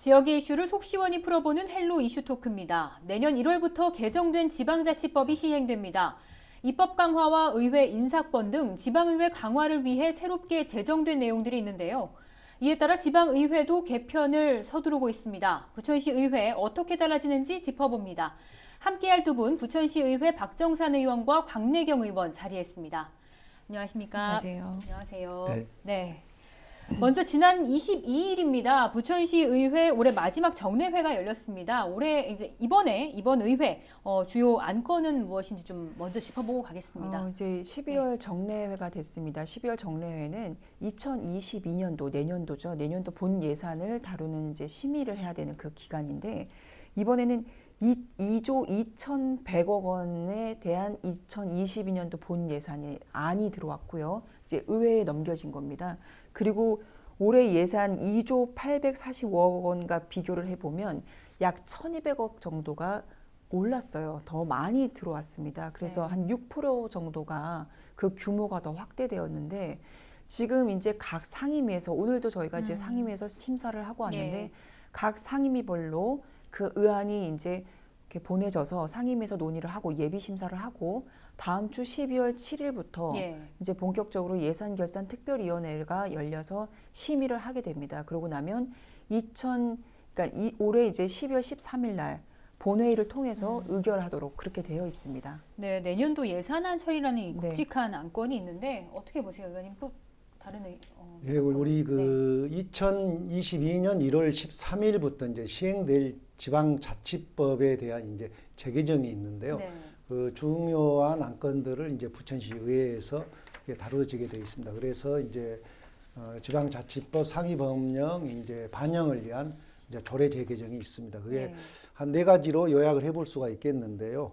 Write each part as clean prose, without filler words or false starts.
지역의 이슈를 속 시원히 풀어보는 헬로 이슈 토크입니다. 내년 1월부터 개정된 지방자치법이 시행됩니다. 입법 강화와 의회 인사권 등 지방의회 강화를 위해 새롭게 제정된 내용들이 있는데요. 이에 따라 지방의회도 개편을 서두르고 있습니다. 부천시 의회 어떻게 달라지는지 짚어봅니다. 함께할 두 분, 부천시 의회 박정산 의원과 광래경 의원 자리했습니다. 안녕하십니까? 안녕하세요. 안녕하세요. 네. 네. 먼저 지난 22일입니다. 부천시 의회 올해 마지막 정례회가 열렸습니다. 올해 이번 의회 주요 안건은 무엇인지 좀 먼저 짚어보고 가겠습니다. 이제 12월 정례회가 됐습니다. 12월 정례회는 2022년도 내년도죠. 내년도 본 예산을 다루는 이제 심의를 해야 되는 그 기간인데 이번에는 2조 2,100억 원에 대한 2022년도 본 예산이 안이 들어왔고요. 이제 의회에 넘겨진 겁니다. 그리고 올해 예산 2조 845억 원과 비교를 해보면 약 1,200억 정도가 올랐어요. 더 많이 들어왔습니다. 그래서 한 6% 정도가 그 규모가 더 확대되었는데 지금 이제 각 상임위에서 오늘도 저희가 이제 상임위에서 심사를 하고 왔는데 각 상임위별로 그 의안이 이제 이렇게 보내져서 상임위에서 논의를 하고 예비 심사를 하고 다음 주 12월 7일부터 이제 본격적으로 예산결산특별위원회가 열려서 심의를 하게 됩니다. 그러고 나면 그러니까 올해 이제 12월 13일 날 본회의를 통해서 의결하도록 그렇게 되어 있습니다. 네, 내년도 예산안 처리라는 굵직한 안건이 있는데 어떻게 보세요, 의원님? 또 다른 예, 우리 2022년 1월 13일부터 이제 시행될 지방자치법에 대한 이제 재개정이 있는데요. 그 중요한 안건들을 이제 부천시 의회에서 다뤄지게 되어 있습니다. 그래서 이제 지방자치법 상위법령 이제 반영을 위한 이제 조례 재개정이 있습니다. 그게 한 4가지로 요약을 해볼 수가 있겠는데요.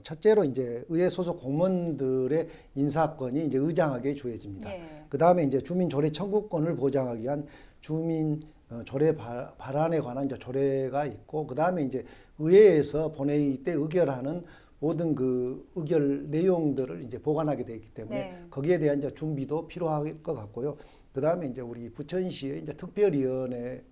첫째로 이제 의회 소속 공무원들의 인사권이 이제 의장에게 주어집니다. 그 다음에 이제 주민 조례 청구권을 보장하기 위한 주민 조례 발안에 관한 이제 조례가 있고, 그 다음에 이제 의회에서 본회의 때 의결하는 모든 그 의결 내용들을 이제 보관하게 되어 있기 때문에 거기에 대한 이제 준비도 필요할 것 같고요. 그 다음에 이제 우리 부천시의 이제 특별위원회에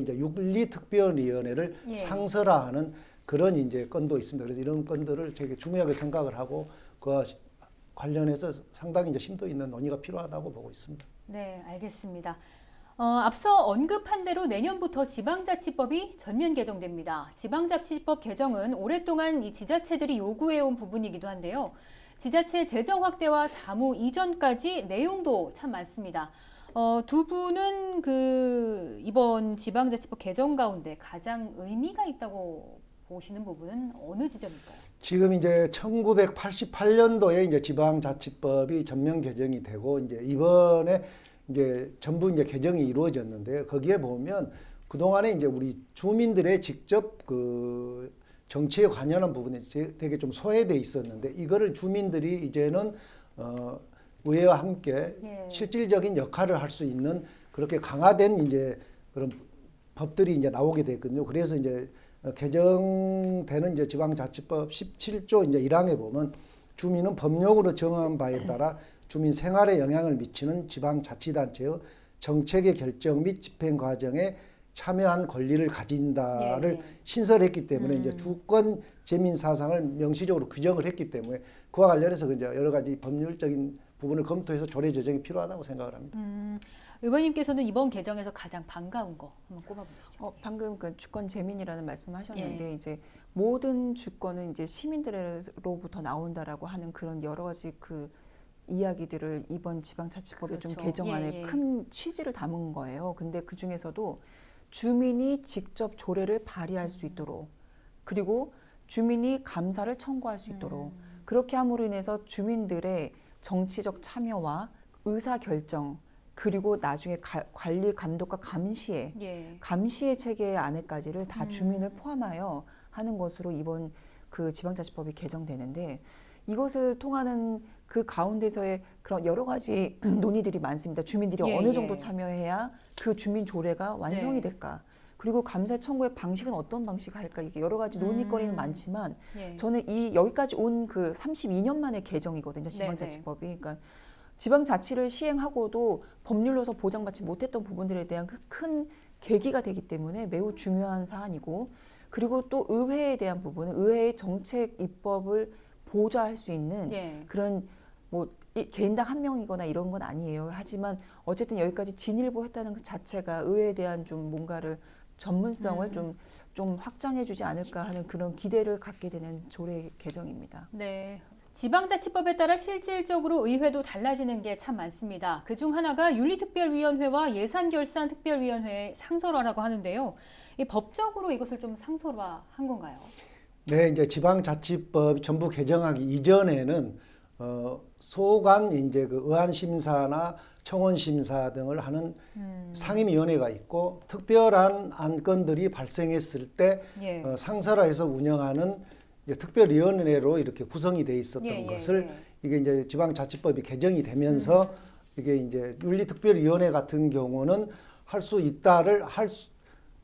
이제 윤리특별위원회를 상설화하는 그런 이제 건도 있습니다. 그래서 이런 건들을 되게 중요하게 생각을 하고 그와 관련해서 상당히 이제 심도 있는 논의가 필요하다고 보고 있습니다. 네, 알겠습니다. 앞서 언급한 대로 내년부터 지방자치법이 전면 개정됩니다. 지방자치법 개정은 오랫동안 이 지자체들이 요구해온 부분이기도 한데요. 지자체 재정 확대와 사무 이전까지 내용도 참 많습니다. 두 분은 이번 지방자치법 개정 가운데 가장 의미가 있다고 보시는 부분은 어느 지점일까요? 지금 이제 1988년도에 이제 지방자치법이 전면 개정이 되고 이제 이번에 이제 전부 이제 개정이 이루어졌는데 거기에 보면 그동안에 이제 우리 주민들의 직접 그 정치에 관여하는 부분이 되게 좀 소외돼 있었는데 이거를 주민들이 이제는 의회와 함께 실질적인 역할을 할 수 있는 그렇게 강화된 이제 그런 법들이 이제 나오게 됐거든요. 그래서 이제 개정되는 이제 지방자치법 17조 이제 1항에 보면 주민은 법령으로 정한 바에 따라 주민 생활에 영향을 미치는 지방자치단체의 정책의 결정 및 집행 과정에 참여한 권리를 가진다를 신설했기 때문에 이제 주권 재민 사상을 명시적으로 규정을 했기 때문에 그와 관련해서 이제 여러 가지 법률적인 부분을 검토해서 조례 제정이 필요하다고 생각을 합니다. 의원님께서는 이번 개정에서 가장 반가운 거 한번 꼽아보시죠. 방금 그 주권 재민이라는 말씀하셨는데 이제 모든 주권은 이제 시민들로부터 나온다라고 하는 그런 여러 가지 그 이야기들을 이번 지방자치법에 좀 개정안에 큰 취지를 담은 거예요. 근데 그 중에서도 주민이 직접 조례를 발의할 수 있도록 그리고 주민이 감사를 청구할 수 있도록 그렇게 함으로 인해서 주민들의 정치적 참여와 의사결정 그리고 나중에 관리 감독과 감시의 체계 안에까지를 다 주민을 포함하여 하는 것으로 이번 그 지방자치법이 개정되는데 이것을 통하는 그 가운데서의 그런 여러 가지 논의들이 많습니다. 주민들이 어느 정도 참여해야 그 주민 조례가 완성이 될까? 그리고 감사 청구의 방식은 어떤 방식을 할까? 이게 여러 가지 논의거리는 많지만 저는 여기까지 온 그 32년 만의 개정이거든요. 지방자치법이. 그러니까 지방자치를 시행하고도 법률로서 보장받지 못했던 부분들에 대한 큰 계기가 되기 때문에 매우 중요한 사안이고, 그리고 또 의회에 대한 부분은 의회의 정책 입법을 보좌할 수 있는 예. 그런 뭐 개인당 한 명이거나 이런 건 아니에요. 하지만 어쨌든 여기까지 진일보했다는 그 자체가 의회에 대한 좀 뭔가를 전문성을 좀 확장해주지 않을까 하는 그런 기대를 갖게 되는 조례 개정입니다. 네. 지방자치법에 따라 실질적으로 의회도 달라지는 게 참 많습니다. 그중 하나가 윤리특별위원회와 예산결산특별위원회의 상설화라고 하는데요. 이 법적으로 이것을 좀 상설화한 건가요? 네, 이제 지방자치법 전부 개정하기 이전에는 소관 이제 그 의안 심사나 청원 심사 등을 하는 상임위원회가 있고 특별한 안건들이 발생했을 때 예. 상설화해서 운영하는 이제 특별위원회로 이렇게 구성이 돼 있었던 것을 이게 이제 지방자치법이 개정이 되면서 이게 이제 윤리특별위원회 같은 경우는 할 수 있다를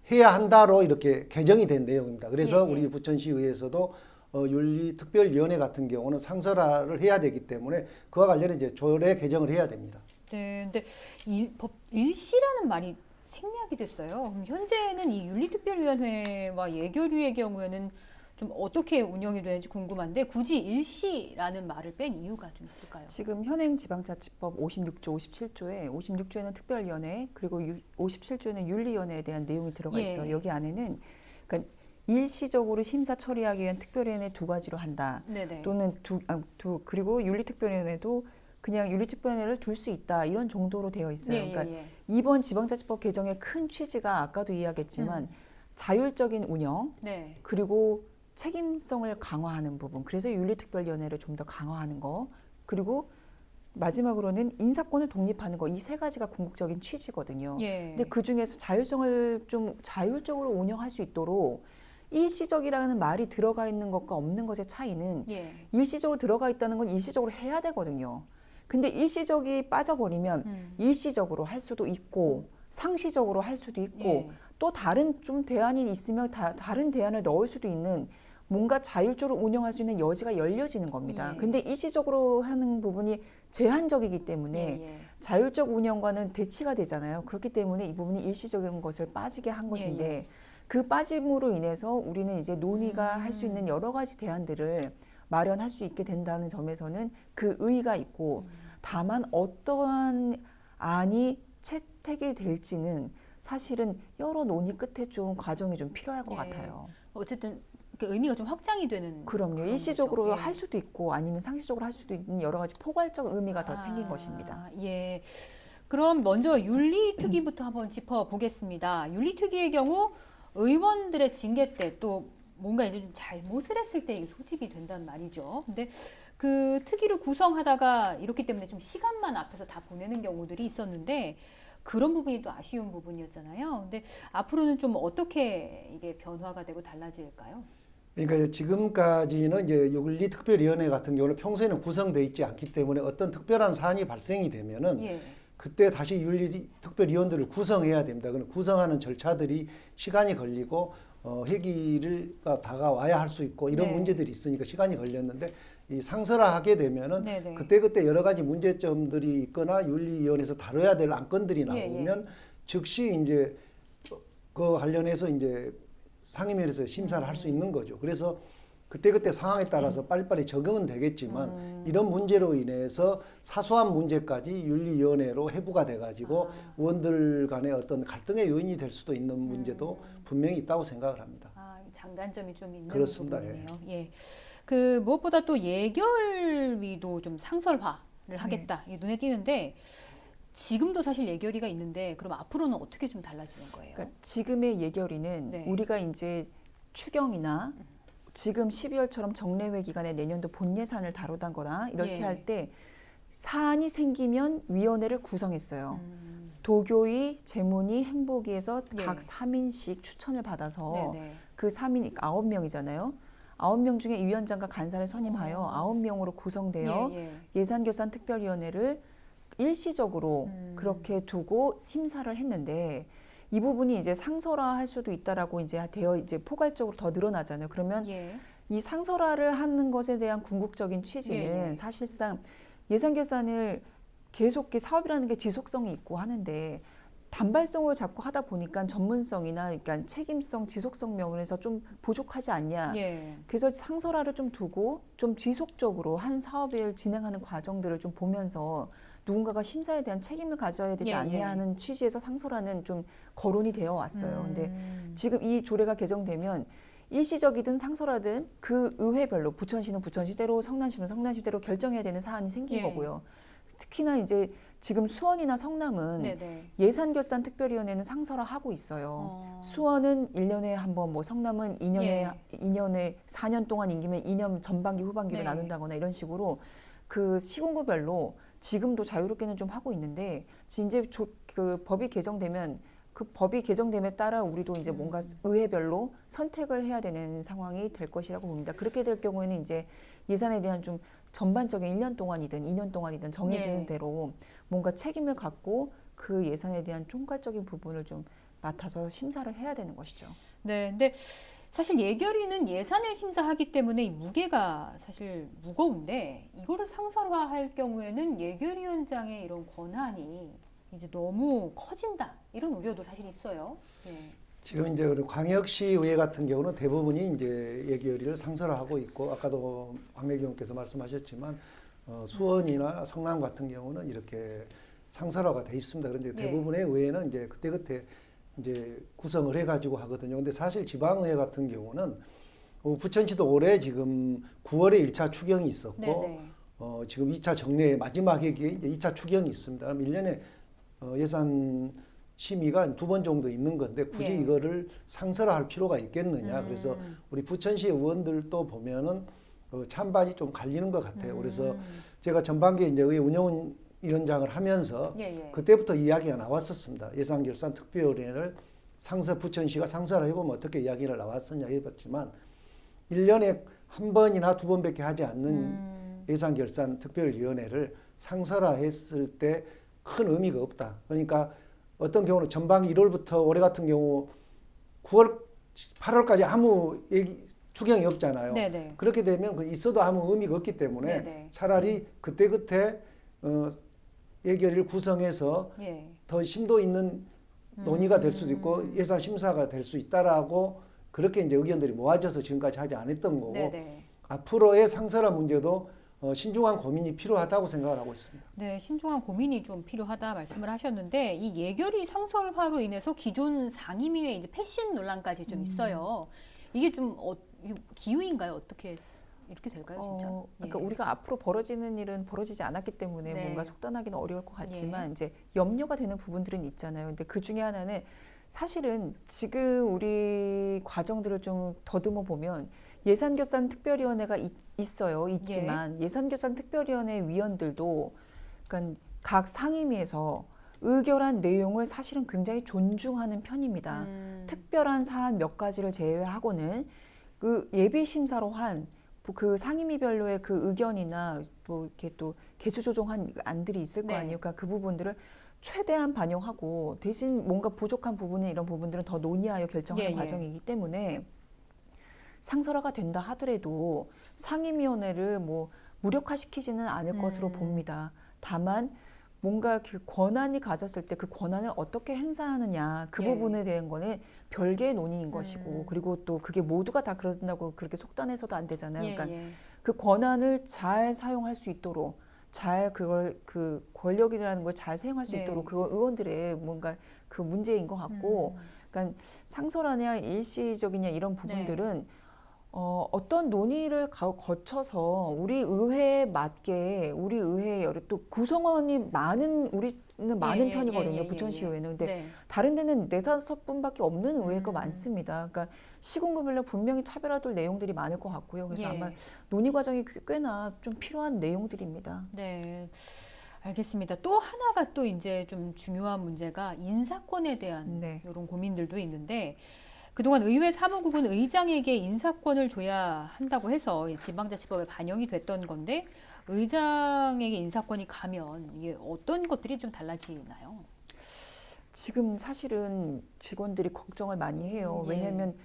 해야 한다로 이렇게 개정이 된 내용입니다. 그래서 우리 부천시의회에서도 윤리특별위원회 같은 경우는 상설화를 해야 되기 때문에 그와 관련해 이제 조례 개정을 해야 됩니다. 네, 근데 일시라는 말이 생략이 됐어요. 그럼 현재는 이 윤리특별위원회와 예결위의 경우에는 좀 어떻게 운영이 되는지 궁금한데 굳이 일시라는 말을 뺀 이유가 좀 있을까요? 지금 현행 지방자치법 56조, 57조에 56조에는 특별위원회 그리고 57조에는 윤리위원회에 대한 내용이 들어가 있어요. 여기 안에는 그러니까 일시적으로 심사 처리하기 위한 특별위원회 두 가지로 한다. 네네. 또는 그리고 윤리특별위원회도 그냥 윤리특별위원회를 둘 수 있다 이런 정도로 되어 있어요. 그러니까 이번 지방자치법 개정의 큰 취지가 아까도 이야기했지만 자율적인 운영 네. 그리고 책임성을 강화하는 부분, 그래서 윤리특별위원회를 좀 더 강화하는 거, 그리고 마지막으로는 인사권을 독립하는 거, 이 세 가지가 궁극적인 취지거든요. 근데 그 중에서 자율성을 좀 자율적으로 운영할 수 있도록 일시적이라는 말이 들어가 있는 것과 없는 것의 차이는 일시적으로 들어가 있다는 건 일시적으로 해야 되거든요. 근데 일시적이 빠져버리면 일시적으로 할 수도 있고 상시적으로 할 수도 있고 또 다른 좀 대안이 있으면 다른 대안을 넣을 수도 있는 뭔가 자율적으로 운영할 수 있는 여지가 열려지는 겁니다. 근데 일시적으로 하는 부분이 제한적이기 때문에 자율적 운영과는 대치가 되잖아요. 그렇기 때문에 이 부분이 일시적인 것을 빠지게 한 것인데 그 빠짐으로 인해서 우리는 이제 논의가 할 수 있는 여러 가지 대안들을 마련할 수 있게 된다는 점에서는 그 의의가 있고 다만 어떠한 안이 채택이 될지는 사실은 여러 논의 끝에 좀 과정이 좀 필요할 것 같아요. 어쨌든 그 의미가 좀 확장이 되는. 그럼요. 일시적으로 할 수도 있고 아니면 상시적으로 할 수도 있는 여러 가지 포괄적 의미가 더 생긴 것입니다. 예. 그럼 먼저 윤리특위부터 한번 짚어보겠습니다. 윤리특위의 경우 의원들의 징계 때 또 뭔가 이제 좀 잘못을 했을 때 소집이 된다는 말이죠. 근데 그 특위를 구성하다가 이렇기 때문에 좀 시간만 앞에서 다 보내는 경우들이 있었는데 그런 부분이 또 아쉬운 부분이었잖아요. 근데 앞으로는 좀 어떻게 이게 변화가 되고 달라질까요? 그러니까 지금까지는 이제 윤리특별위원회 같은 경우는 평소에는 구성되어 있지 않기 때문에 어떤 특별한 사안이 발생이 되면은 그때 다시 윤리특별위원들을 구성해야 됩니다. 그럼 구성하는 절차들이 시간이 걸리고 회기가 다가와야 할 수 있고 이런 문제들이 있으니까 시간이 걸렸는데 이 상설화하게 되면은 그때그때 여러 가지 문제점들이 있거나 윤리위원회에서 다뤄야 될 안건들이 나오면 즉시 이제 그 관련해서 이제 상임위원회에서 심사를 할 수 있는 거죠. 그래서 그때그때 상황에 따라서 빨리빨리 적응은 되겠지만 이런 문제로 인해서 사소한 문제까지 윤리위원회로 회부가 돼가지고 의원들 간의 어떤 갈등의 요인이 될 수도 있는 문제도 분명히 있다고 생각을 합니다. 장단점이 좀 있는 그렇습니다. 부분이네요. 그 무엇보다 또 예결위도 좀 상설화를 하겠다. 이게 눈에 띄는데 지금도 사실 예결위가 있는데 그럼 앞으로는 어떻게 좀 달라지는 거예요? 그러니까 지금의 예결위는 우리가 이제 추경이나 지금 12월처럼 정례회 기간에 내년도 본 예산을 다루다거나 이렇게 할 때 사안이 생기면 위원회를 구성했어요. 도교위, 재문위, 행보기에서 각 3인씩 추천을 받아서 그 3인 9명이잖아요. 9명 중에 이 위원장과 간사를 선임하여 9명으로 구성되어 예산결산특별위원회를 일시적으로 그렇게 두고 심사를 했는데 이 부분이 이제 상설화할 수도 있다라고 이제 포괄적으로 더 늘어나잖아요. 그러면 이 상설화를 하는 것에 대한 궁극적인 취지는 사실상 예산결산을 계속 사업이라는 게 지속성이 있고 하는데 단발성을 자꾸 하다 보니까 전문성이나 그러니까 책임성, 지속성 면에서 좀 부족하지 않냐. 예. 그래서 상설화를 좀 두고 좀 지속적으로 한 사업을 진행하는 과정들을 좀 보면서 누군가가 심사에 대한 책임을 가져야 되지 예, 않냐 예. 하는 취지에서 상설화는 좀 거론이 되어 왔어요. 근데 지금 이 조례가 개정되면 일시적이든 상설화든 그 의회별로 부천시는 부천시대로 성남시는 성남시대로 결정해야 되는 사안이 생긴 예. 거고요. 특히나 이제 지금 수원이나 성남은 네네. 예산결산특별위원회는 상설화하고 있어요. 수원은 1년에 한 번, 뭐 성남은 2년에 4년 동안 임기면 2년 전반기 후반기로 네. 나눈다거나 이런 식으로 그 시군구별로 지금도 자유롭게는 좀 하고 있는데 지금 이제 그 법이 개정되면 그 법이 개정됨에 따라 우리도 이제 뭔가 의회별로 선택을 해야 되는 상황이 될 것이라고 봅니다. 그렇게 될 경우에는 이제 예산에 대한 좀 전반적인 1년 동안이든 2년 동안이든 정해지는 예. 대로 뭔가 책임을 갖고 그 예산에 대한 총괄적인 부분을 좀 맡아서 심사를 해야 되는 것이죠. 네, 근데 사실 예결위는 예산을 심사하기 때문에 이 무게가 사실 무거운데 이거를 상설화할 경우에는 예결위원장의 이런 권한이 이제 너무 커진다 이런 우려도 사실 있어요. 예. 지금 이제 우리 광역시의회 같은 경우는 대부분이 이제 예결위를 상설화하고 있고 아까도 박내기 의원께서 말씀하셨지만 수원이나 성남 같은 경우는 이렇게 상설화가 돼 있습니다. 그런데 대부분의 의회는 이제 그때그때 이제 구성을 해가지고 하거든요. 근데 사실 지방의회 같은 경우는 부천시도 올해 지금 9월에 1차 추경이 있었고 지금 2차 정례 마지막 회기에 이제 2차 추경이 있습니다. 그럼 1년에 예산 심의가 2번 정도 있는 건데 굳이 이거를 상설화할 필요가 있겠느냐. 그래서 우리 부천시 의원들도 보면은 찬반이 좀 갈리는 것 같아요. 그래서 제가 전반기에 이제 의회 운영 위원장을 하면서 그때부터 이야기가 나왔었습니다. 예산결산특별위원회를 부천시가 상설화 해보면 어떻게 이야기를 나왔었냐 해봤지만 1년에 한 번이나 2번밖에 하지 않는 예산결산특별위원회를 상설화했을 때 큰 의미가 없다. 그러니까 어떤 경우는 전반기 1월부터 올해 같은 경우 9월, 8월까지 아무 추경이 없잖아요. 네네. 그렇게 되면 있어도 아무 의미가 없기 때문에 차라리 그때그때 예결위를 구성해서 더 심도 있는 논의가 될 수도 있고 예산 심사가 될 수 있다라고 그렇게 이제 의견들이 모아져서 지금까지 하지 않았던 거고 앞으로의 상설화 문제도 신중한 고민이 필요하다고 생각을 하고 있습니다. 네, 신중한 고민이 좀 필요하다 말씀을 하셨는데 이 예결위 상설화로 인해서 기존 상임위의 이제 패신 논란까지 좀 있어요. 이게 좀 기우인가요? 어떻게 이렇게 될까요, 진짜? 그러니까 우리가 앞으로 벌어지는 일은 벌어지지 않았기 때문에 뭔가 속단하기는 어려울 것 같지만 이제 염려가 되는 부분들은 있잖아요. 근데 그 중에 하나는 사실은 지금 우리 과정들을 좀 더듬어 보면 예산결산특별위원회가 있지만 예산결산특별위원회 위원들도 그러니까 각 상임위에서 의결한 내용을 사실은 굉장히 존중하는 편입니다. 특별한 사안 몇 가지를 제외하고는 그 예비 심사로 한 그 상임위별로의 그 의견이나 또 이렇게 또 개수 조정한 안들이 있을 거 아니에요. 그러니까 그 부분들을 최대한 반영하고 대신 뭔가 부족한 부분은 이런 부분들은 더 논의하여 결정하는 과정이기 때문에 상설화가 된다 하더라도 상임위원회를 뭐 무력화시키지는 않을 것으로 봅니다. 다만 뭔가 그 권한이 가졌을 때 그 권한을 어떻게 행사하느냐 그 부분에 대한 거는 별개의 논의인 것이고 그리고 또 그게 모두가 다 그런다고 그렇게 속단해서도 안 되잖아요. 그러니까 그 권한을 잘 사용할 수 있도록 잘 그걸 그 권력이라는 걸 잘 사용할 수 있도록 그 의원들의 뭔가 그 문제인 것 같고 그러니까 상설화냐 일시적이냐 이런 부분들은 어떤 논의를 거쳐서 우리 의회에 맞게 우리 의회에 또 구성원이 우리는 많은 편이거든요. 부천시 의회는. 근데 다른 데는 4-5분밖에 없는 의회가 많습니다. 그러니까 시군구별로 분명히 차별화될 내용들이 많을 것 같고요. 그래서 아마 논의 과정이 꽤나 좀 필요한 내용들입니다. 네. 알겠습니다. 또 하나가 또 이제 좀 중요한 문제가 인사권에 대한 이런 고민들도 있는데 그동안 의회 사무국은 의장에게 인사권을 줘야 한다고 해서 지방자치법에 반영이 됐던 건데 의장에게 인사권이 가면 이게 어떤 것들이 좀 달라지나요? 지금 사실은 직원들이 걱정을 많이 해요. 왜냐하면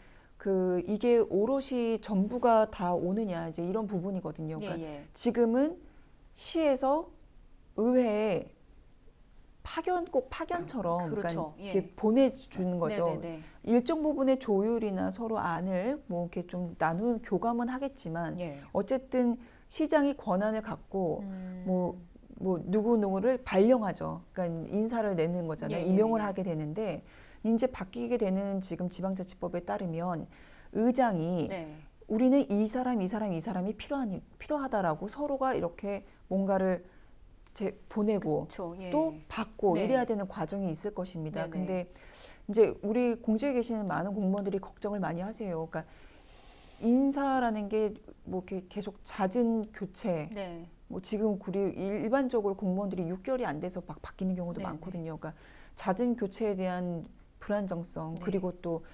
이게 오롯이 전부가 다 오느냐 이제 이런 부분이거든요. 그러니까 지금은 시에서 의회에 꼭 파견처럼 그렇죠. 그러니까 이렇게 보내주는 거죠. 네네네. 일정 부분의 조율이나 서로 안을 뭐 이렇게 좀 나누는 교감은 하겠지만 예. 어쨌든 시장이 권한을 갖고 뭐 누구를 발령하죠. 그러니까 인사를 내는 거잖아요. 예, 예, 임용을 예. 하게 되는데 이제 바뀌게 되는 지금 지방자치법에 따르면 의장이 네. 우리는 이 사람이 필요하다라고 서로가 이렇게 뭔가를 보내고 그렇죠. 예. 또 받고 네. 이래야 되는 과정이 있을 것입니다. 네네. 근데 이제 우리 공직에 계시는 많은 공무원들이 걱정을 많이 하세요. 그러니까 인사라는 게 뭐 이렇게 계속 잦은 교체, 네. 뭐 지금 우리 일반적으로 공무원들이 6개월이 안 돼서 막 바뀌는 경우도 네네. 많거든요. 그러니까 잦은 교체에 대한 불안정성 네. 그리고 또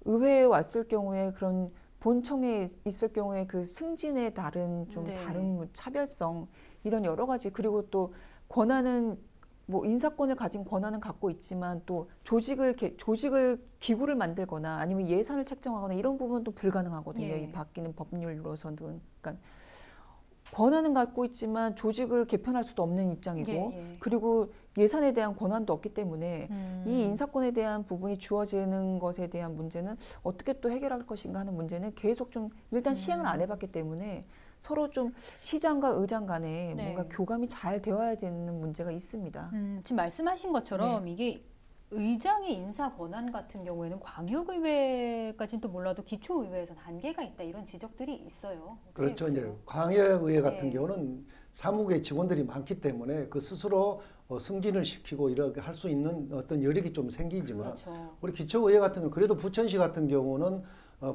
의회에 왔을 경우에 그런 본청에 있을 경우에 그 승진에 다른 좀 네. 다른 차별성 이런 여러 가지 그리고 또 권한은 뭐 인사권을 가진 권한은 갖고 있지만 또 조직을 기구를 만들거나 아니면 예산을 책정하거나 이런 부분도 불가능하거든요. 예. 이 바뀌는 법률로서는 그러니까 권한은 갖고 있지만 조직을 개편할 수도 없는 입장이고 예. 그리고 예산에 대한 권한도 없기 때문에 이 인사권에 대한 부분이 주어지는 것에 대한 문제는 어떻게 또 해결할 것인가 하는 문제는 계속 좀 일단 시행을 안 해봤기 때문에 서로 좀 시장과 의장 간에 네. 뭔가 교감이 잘 되어야 되는 문제가 있습니다. 지금 말씀하신 것처럼 이게 의장의 인사 권한 같은 경우에는 광역의회까지는 또 몰라도 기초의회에서는 한계가 있다 이런 지적들이 있어요. 그렇죠. 어떻게 이제 보세요? 광역의회 같은 네. 경우는 사무국의 직원들이 많기 때문에 그 스스로 승진을 시키고 이렇게 할 수 있는 어떤 여력이 좀 생기지만 그렇죠. 우리 기초의회 같은 경우 그래도 부천시 같은 경우는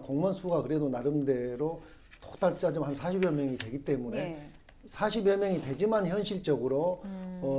공무원 수가 그래도 나름대로 토탈 짜지면 한 40여 명이 되기 때문에 예. 40여 명이 되지만 현실적으로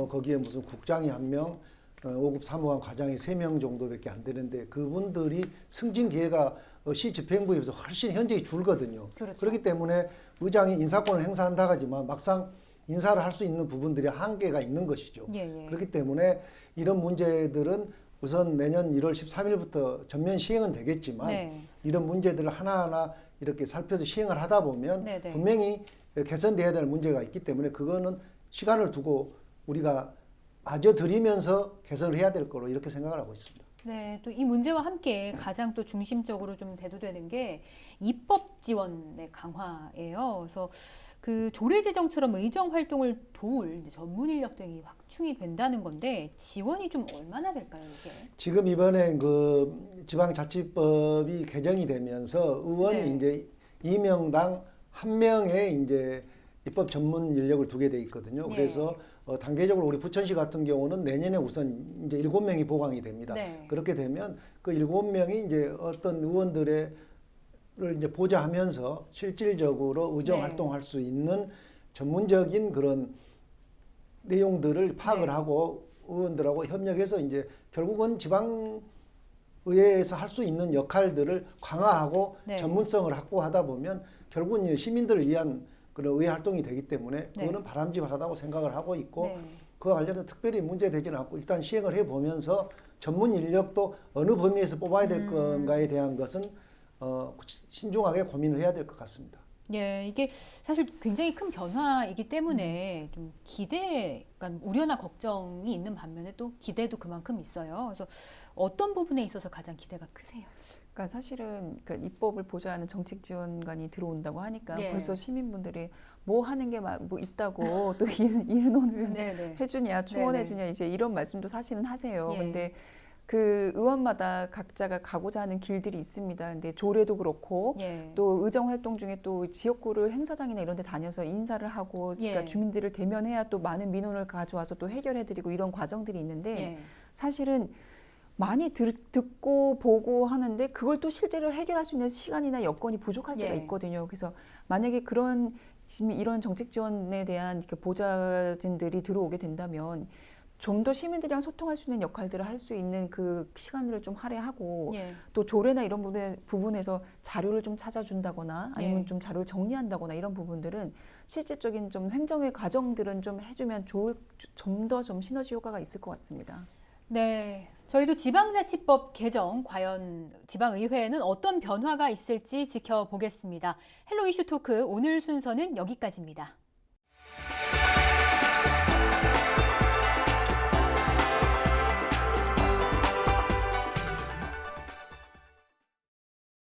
거기에 무슨 국장이 1명, 5급 사무관 과장이 3명 정도밖에 안 되는데 그분들이 승진 기회가 시 집행부에 비해서 훨씬 현저히 줄거든요. 그렇죠. 그렇기 때문에 의장이 인사권을 행사한다 하지만 막상 인사를 할 수 있는 부분들이 한계가 있는 것이죠. 예. 그렇기 때문에 이런 문제들은 우선 내년 1월 13일부터 전면 시행은 되겠지만 네. 이런 문제들을 하나하나 이렇게 살펴서 시행을 하다 보면 네네. 분명히 개선돼야 될 문제가 있기 때문에 그거는 시간을 두고 우리가 맞아들이면서 개선을 해야 될 거로 이렇게 생각을 하고 있습니다. 네, 또 이 문제와 함께 가장 또 중심적으로 좀 대두되는 게 입법 지원의 강화예요. 그래서 그 조례 제정처럼 의정 활동을 도울 이제 전문 인력 등이 확충이 된다는 건데 지원이 좀 얼마나 될까요, 이게? 지금 이번에 그 지방자치법이 개정이 되면서 의원이 네. 이제 2명당 1명의 이제 입법 전문 인력을 두게 돼 있거든요. 예. 그래서 단계적으로 우리 부천시 같은 경우는 내년에 우선 이제 7명이 보강이 됩니다. 네. 그렇게 되면 그 7명이 이제 어떤 의원들의 를 이제 보좌하면서 실질적으로 의정 네. 활동할 수 있는 전문적인 그런 내용들을 파악을 네. 하고 의원들하고 협력해서 이제 결국은 지방의회에서 할 수 있는 역할들을 강화하고 네. 전문성을 확보하다 보면 결국은 이제 시민들을 위한 그런 의회 활동이 되기 때문에 네. 그거는 바람직하다고 생각을 하고 있고 네. 그와 관련해서 특별히 문제되지는 않고 일단 시행을 해보면서 전문 인력도 어느 범위에서 뽑아야 될 건가에 대한 것은 신중하게 고민을 해야 될 것 같습니다. 예, 이게 사실 굉장히 큰 변화이기 때문에 좀 그러니까 우려나 걱정이 있는 반면에 또 기대도 그만큼 있어요. 그래서 어떤 부분에 있어서 가장 기대가 크세요? 그러니까 사실은 그러니까 입법을 보좌하는 정책지원관이 들어온다고 하니까 예. 벌써 시민분들이 뭐 하는 게 뭐 있다고 또 이론을 네네. 해주냐 추원해주냐 이제 이런 말씀도 사실은 하세요. 예. 근데 그 의원마다 각자가 가고자 하는 길들이 있습니다. 근데 조례도 그렇고 예. 또 의정 활동 중에 또 지역구를 행사장이나 이런 데 다녀서 인사를 하고 그러니까 예. 주민들을 대면해야 또 많은 민원을 가져와서 또 해결해드리고 이런 과정들이 있는데 예. 사실은 많이 듣고 보고 하는데 그걸 또 실제로 해결할 수 있는 시간이나 여건이 부족할 때가 예. 있거든요. 그래서 만약에 지금 이런 정책 지원에 대한 그 보좌진들이 들어오게 된다면 좀 더 시민들이랑 소통할 수 있는 역할들을 할 수 있는 그 시간들을 좀 할애하고 예. 또 조례나 이런 부분에서 자료를 좀 찾아준다거나 아니면 예. 좀 자료를 정리한다거나 이런 부분들은 실질적인 좀 행정의 과정들은 좀 해주면 좀 더 좀 시너지 효과가 있을 것 같습니다. 네. 저희도 지방자치법 개정 과연 지방의회에는 어떤 변화가 있을지 지켜보겠습니다. 헬로 이슈 토크 오늘 순서는 여기까지입니다.